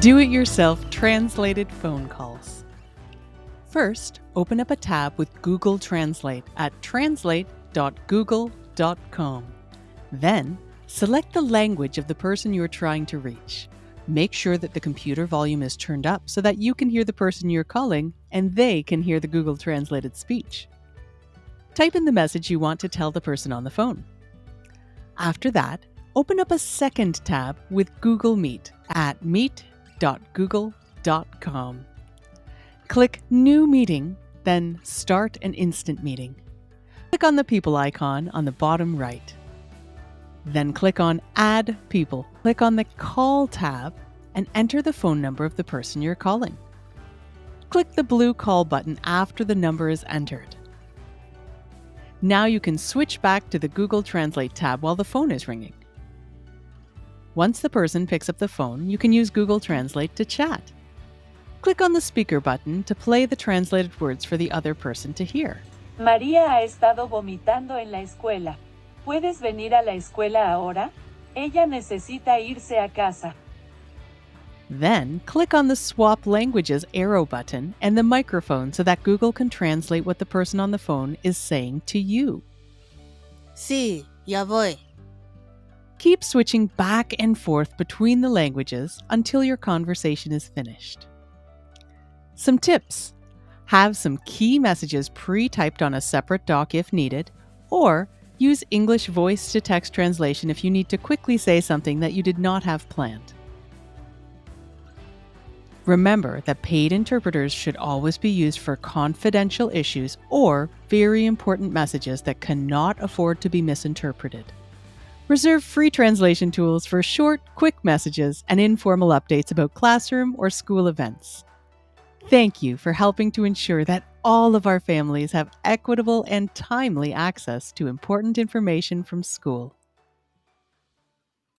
Do-it-yourself translated phone calls. First, open up a tab with Google Translate at translate.google.com. Then, select the language of the person you're trying to reach. Make sure that the computer volume is turned up so that you can hear the person you're calling and they can hear the Google translated speech. Type in the message you want to tell the person on the phone. After that, open up a second tab with Google Meet at meet.google.com. Click New Meeting, then Start an Instant Meeting. Click on the people icon on the bottom right. Then click on Add People. Click on the Call tab and enter the phone number of the person you're calling. Click the blue call button after the number is entered. Now you can switch back to the Google Translate tab while the phone is ringing. Once the person picks up the phone, you can use Google Translate to chat. Click on the speaker button to play the translated words for the other person to hear. María ha estado vomitando en la escuela. ¿Puedes venir a la escuela ahora? Ella necesita irse a casa. Then, click on the Swap Languages arrow button and the microphone so that Google can translate what the person on the phone is saying to you. Sí, ya voy. Keep switching back and forth between the languages until your conversation is finished. Some tips. Have some key messages pre-typed on a separate doc if needed, or use English voice-to-text translation if you need to quickly say something that you did not have planned. Remember that paid interpreters should always be used for confidential issues or very important messages that cannot afford to be misinterpreted. Reserve free translation tools for short, quick messages and informal updates about classroom or school events. Thank you for helping to ensure that all of our families have equitable and timely access to important information from school.